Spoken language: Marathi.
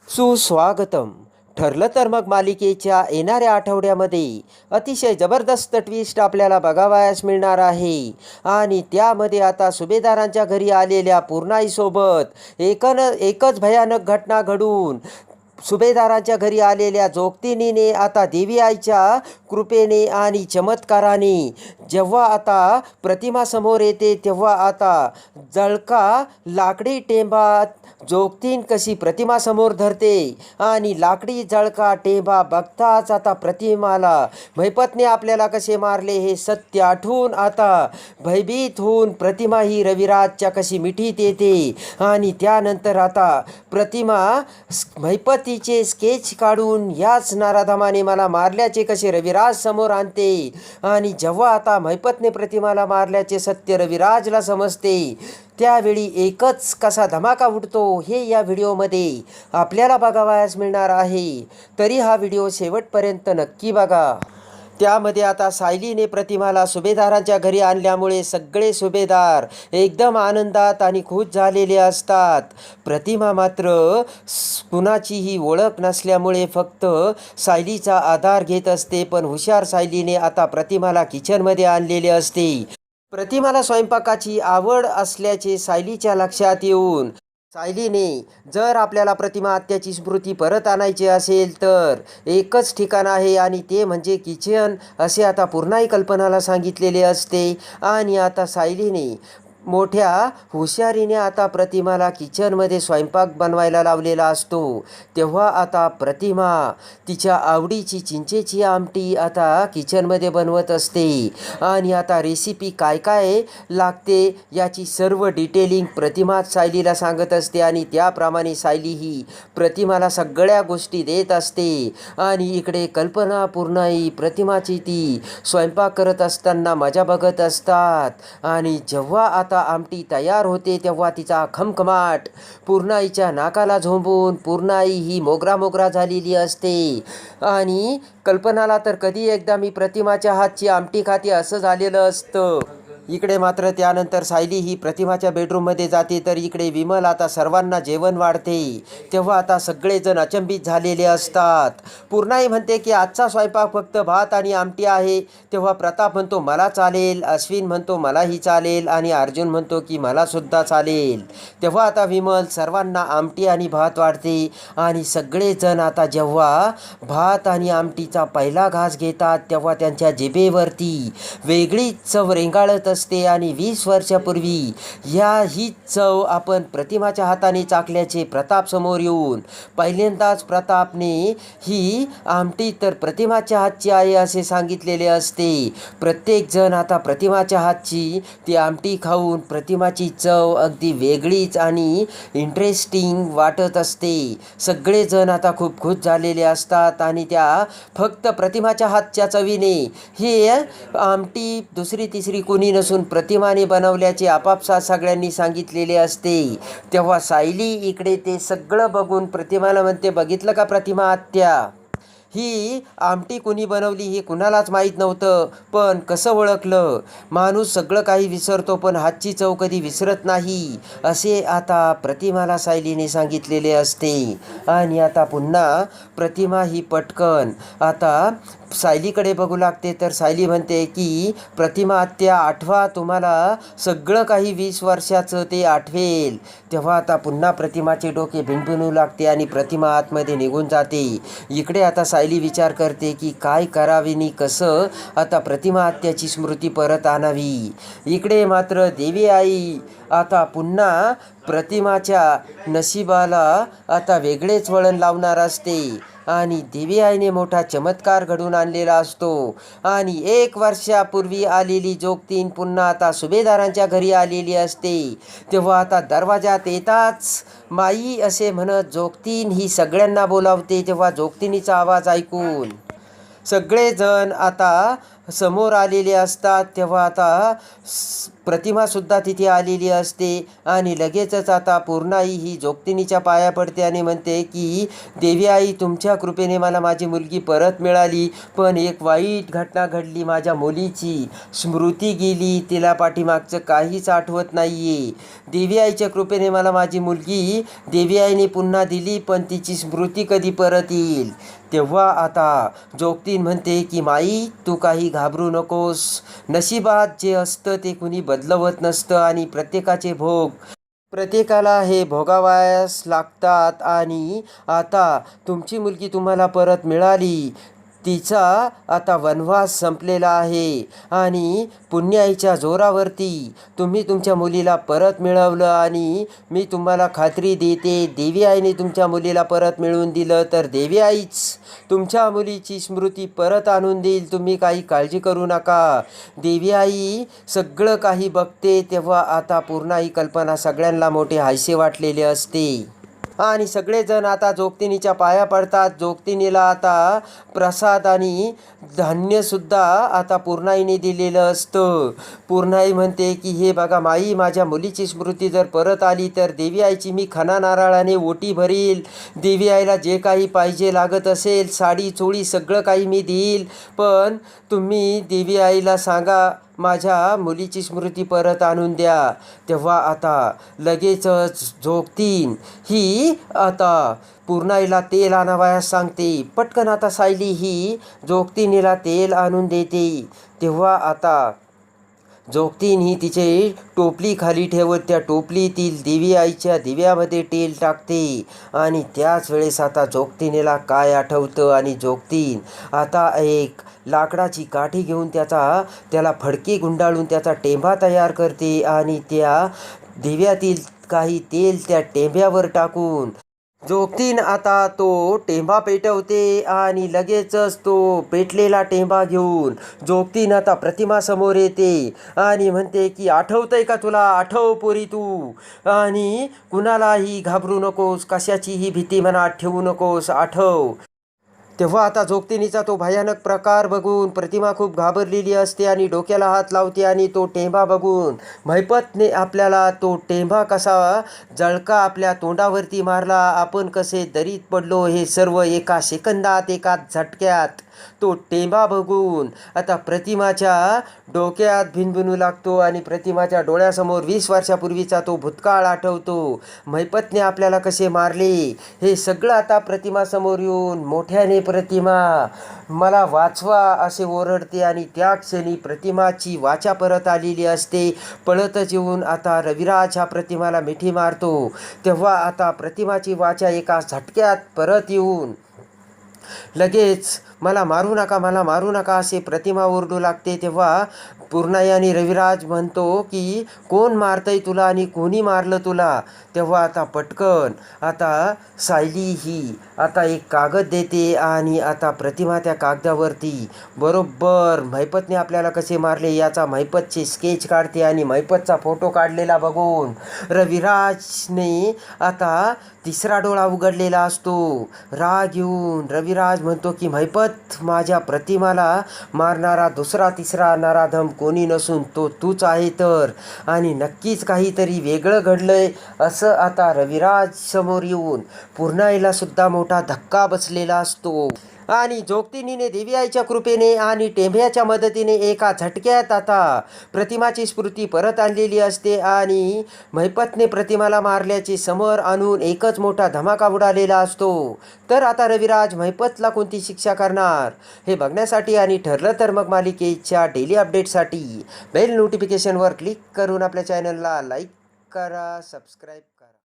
सुस्वागतम. ठरलं तर मग मालिकेच्या येणाऱ्या आठवड्यामध्ये अतिशय जबरदस्त ट्विस्ट आपल्याला बघावयास मिळणार आहे. आणि त्यामध्ये आता सुभेदारांच्या घरी आलेल्या पूर्णाईसोबत एकच भयानक घटना घडून सुभेदारांच्या घरी आलेल्या जोगतिनीने आता देवी आईच्या कृपेने आणि चमत्काराने जेव्हा आता प्रतिमा समोर येते, तेव्हा आता जळका लाकडी टेंबात जोगतीन कशी प्रतिमा समोर धरते आणि लाकडी जळका टेंबा बघताच आता प्रतिमाला महिपतने आपल्याला कसे मारले हे सत्य आठवून आता भयभीत होऊन प्रतिमा ही रविराजच्या कशी मिठीत येते. आणि त्यानंतर आता प्रतिमा महिपतीचे स्केच काढून याच नाराधामाने मला मारल्याचे कसे रविराज समोर आणते. आणि जेव्हा आता महिपतने प्रतिमाला मारल्याचे सत्य रविराजला समजते, त्यावेळी एकच कसा धमाका उडतो हे या व्हिडिओमध्ये आपल्याला बघावयास मिळणार आहे. तरी हा व्हिडिओ शेवटपर्यंत नक्की बघा. त्यामध्ये आता सायलीने प्रतिमाला सुभेदारांच्या घरी आणल्यामुळे सगळे सुभेदार एकदम आनंदात आणि खुश झालेले असतात. प्रतिमा मात्र कुणाचीही ओळख नसल्यामुळे फक्त सायलीचा आधार घेत असते. पण हुशार सायलीने आता प्रतिमाला किचनमध्ये आणलेले असते. प्रतिमाला स्वयंपाकाची आवड असल्याचे सायलीच्या लक्षात येऊन सायलीने जर आपल्याला प्रतिमा आत्याची स्मृती परत आणायची असेल तर एकच ठिकाण आहे आणि ते म्हणजे किचन असे आता पूर्णाई कल्पनाला सांगितलेले असते. आणि आता सायलीने मोठ्या हुशारीने आता प्रतिमाला किचनमध्ये स्वयंपाक बनवायला लावलेला असतो. तेव्हा आता प्रतिमा तिच्या आवडीची चिंचेची आमटी आता किचनमध्ये बनवत असते. आणि आता रेसिपी काय काय लागते याची सर्व डिटेलिंग प्रतिमा सायलीला सांगत असते. आणि त्याप्रमाणे सायली ही प्रतिमाला सगळ्या गोष्टी देत असते. आणि इकडे कल्पना पूर्णाई प्रतिमाची ती स्वयंपाक करत असताना मजा बघत असतात. आणि जेव्हा आता आमटी तयार होते तेव्हा तिचा खमखमाट पूर्णाईच्या नाकाला झोंबून पूर्णाई ही मोगरा मोगरा झालेली असते. आणि कल्पनाला तर कधी एकदा मी प्रतिमाच्या हातची आमटी खाते असं झालेलं असतं. इकडे मात्र त्यानंतर सायली ही प्रतिमाच्या बेडरूममध्ये जाते, तर इकडे विमल आता सर्वांना जेवण वाढते. तेव्हा आता सगळेजण अचंबित झालेले असतात. पूर्णाई म्हणते की आजचा स्वयंपाक फक्त भात आणि आमटी आहे. तेव्हा प्रताप म्हणतो मला चालेल, अश्विन म्हणतो मलाही चालेल आणि अर्जुन म्हणतो की मलासुद्धा चालेल. तेव्हा आता विमल सर्वांना आमटी आणि भात वाढते. आणि सगळेजण आता जेव्हा भात आणि आमटीचा पहिला घास घेतात तेव्हा त्यांच्या जिभेवरती वेगळीच चव रेंगाळत असते. आणि 20 वर्षापूर्वी ही चव आपण प्रतिमाच्या हाताने चाखल्याचे प्रताप समोर येऊन पहिल्यांदाच प्रतापने ही आमटी तर प्रतिमाच्या हातची आहे असे सांगितलेले असते. प्रत्येकजण आता प्रतिमाच्या हातची ती आमटी खाऊन प्रतिमाची चव अगदी वेगळीच आणि इंटरेस्टिंग वाटत असते. सगळेजण आता खूप खुश झालेले असतात. आणि त्या फक्त प्रतिमाच्या हातच्या चवीने ही आमटी दुसरी तिसरी कोणी नसून प्रतिमाने बनवल्याचे आपापसात सगळ्यांनी सांगितलेले असते. तेव्हा सायली इकडे ते सगळं बघून प्रतिमाला म्हणते बघितलं का प्रतिमा आत्या, ही आमटी कुणी बनवली हे कुणालाच माहीत नव्हतं, पण कसं ओळखलं. माणूस सगळं काही विसरतो पण हातची चव कधी विसरत नाही असे आता प्रतिमाला सायलीने सांगितलेले असते. आणि आता पुन्हा प्रतिमा ही पटकन आता सायलीकडे बघू लागते, तर सायली म्हणते की प्रतिमा आत्या आठवा, तुम्हाला सगळं काही 20 वर्षाचं ते आठवेल. तेव्हा आता पुन्हा प्रतिमाचे डोके भिणभिणू लागते आणि प्रतिमा आतमध्ये निघून जाते. इकडे आता सायली विचार करते की काय करावे नि कसं आता प्रतिमा आत्याची स्मृती परत आणावी. इकडे मात्र देवी आई आता पुन्हा प्रतिमाच्या नशिबाला आता वेगळेच वळण लावणार असते. आणि देवी आईने मोठा चमत्कार घडून आणलेला असतो. आणि 1 वर्षापूर्वी आलेली जोगतीन पुन्हा आता सुभेदारांच्या घरी आलेली असते. तेव्हा आता दरवाजात येताच माई असे म्हणत जोगतीन ही सगळ्यांना बोलावते. तेव्हा जोगतिनीचा आवाज ऐकून सगळेजण आता समोर आलेले असतात. तेव्हा आता प्रतिमासुद्धा तिथे आलेली असते आणि लगेचच आता पूर्णाई ही जोगतिनीच्या पाया पडते आणि म्हणते की देवी आई, तुमच्या कृपेने मला माझी मुलगी परत मिळाली, पण एक वाईट घटना घडली. माझ्या मुलीची स्मृती गेली, तिला पाठीमागचं काहीच आठवत नाही आहे. देवी आईच्या कृपेने मला माझी मुलगी देवी आईने पुन्हा दिली, पण तिची स्मृती कधी परत येईल. तेव्हा आता जोगतीन म्हणते की माई, तू काही घाबरू नकोस. नशिबात जे असतं ते कुणी बदलवत नसतं आणि प्रत्येकाला हे भोगावयास लागतात. आणि आता तुमची मुलगी तुम्हाला परत मिळाली. तिचा आता वनवास संपलेला आहे आणि पुण्याईच्या जोरावरती तुम्ही तुमच्या मुलीला परत मिळवलं. आणि मी तुम्हाला खात्री देते, देवी आईने तुमच्या मुलीला परत मिळवून दिलं तर देवी आईच तुमच्या मुलीची स्मृती परत आणून देईल. तुम्ही काही काळजी करू नका, देवी आई सगळं काही बघते. तेव्हा आता पूर्ण ही कल्पना सगळ्यांना मोठे हायसे वाटलेले असते आणि सगळेजण आता जोगतिनीच्या पाया पडतात. जोगतिनीला आता प्रसाद आणि धान्यसुद्धा आता पूर्णाईने दिलेलं असतं. पूर्णाई म्हणते की हे बघा माई, माझ्या मुलीची स्मृती जर परत आली तर देवी आईची मी खणा नारळाने ओटी भरील. देवी आईला जे काही पाहिजे लागत असेल, साडी चोळी सगळं काही मी देईल. पण तुम्ही देवी आईला सांगा माझ्या मुलीची स्मृती परत आणून द्या. तेव्हा आता लगेचच जोगतीन ही आता पूर्णाईला तेल आणावयास सांगते. पटकन आता सायली ही जोगतीनीला तेल आणून देते. तेव्हा आता जोगतीन ही तिचे टोपली खाली ठेवत त्या टोपलीतील देवी आईच्या दिव्यामध्ये तेल टाकते. आणि त्याच वेळेस आता जोगतिनीला काय आठवतं आणि जोगतीन आता एक लाकडाची काठी घेऊन त्याला फडके गुंडाळून त्याचा टेंभा तयार करते आणि त्या दिव्यातील काही तेल त्या टेंभ्यावर टाकून जोगतीन आता तो टेंभा पेटवते. आणि लगेचच तो पेटलेला टेंभा घेऊन जोगतीन आता प्रतिमासमोर येते आणि म्हणते की आठवतंय का तुला? आठव पोरी तू, आणि कुणालाही घाबरू नकोस, कशाचीही भीती मनात ठेवू नकोस, आठव. तेव्हा आता जोगतिनीचा तो भयानक प्रकार बघून प्रतिमा खूप घाबरलेली असते आणि डोक्याला हात लावते. आणि तो टेंभा बघून महिपतने आपल्याला तो टेंभा कसा जळका आपल्या तोंडावरती मारला, आपण कसे दरीत पडलो, हे सर्व एका सेकंदात, एका झटक्यात तो टेंभा बघून आता प्रतिमाच्या डोक्यात भिनभिनू लागतो आणि प्रतिमाच्या डोळ्यासमोर 20 वर्षापूर्वीचा तो भूतकाळ आठवतो. महिपतने आपल्याला कसे मारले हे सगळं आता प्रतिमासमोर येऊन मोठ्याने प्रतिमा मला वाचवा असे ओरडते. आणि त्या क्षणी प्रतिमाची वाचा परत आलेली असते. पळतच येऊन आता रविराज हा प्रतिमाला मिठी मारतो. तेव्हा आता प्रतिमाची वाचा एका झटक्यात परत येऊन लगेच मला मारू नका, मला मारू नका असे प्रतिमा ओरडू लागते. तेव्हा पूर्णाई आणि रविराज म्हणतो की कोण मारतंय तुला आणि कोणी मारलं तुला? तेव्हा आता पटकन आता सायली ही आता एक कागद देते आणि आता प्रतिमा त्या कागदावरती बरोबर महिपतने आपल्याला कसे मारले याचा महिपतचे स्केच काढते. आणि महिपतचा फोटो काढलेला बघून रविराजने आता तिसरा डोळा उघडलेला असतो. राग येऊन रविराज म्हणतो की महिपत, माझ्या प्रतिमाला मारणारा दुसरा तिसरा नराधम कोणी नसून तो तूच आहे तर, आणि नक्कीच काहीतरी वेगळं घडलंय असं आता रविराज समोर येऊन पूर्णाईला सुद्धा मोठा धक्का बसलेला असतो. आणि जोगतिनीने देवी आईच्या कृपेने आणि टेंभ्याच्या मदतीने एका झटक्यात आता प्रतिमाची स्मृती परत आणलेली असते. आणि महिपतने प्रतिमाला मारल्याचे समोर आणून एकच मोठा धमाका उडालेला असतो. तर आता रविराज महिपतला कोणती शिक्षा करणार हे बघण्यासाठी आणि ठरलं तर मग मालिकेच्या डेली अपडेटसाठी बेल नोटिफिकेशनवर क्लिक करून आपल्या चॅनलला लाईक करा, सबस्क्राईब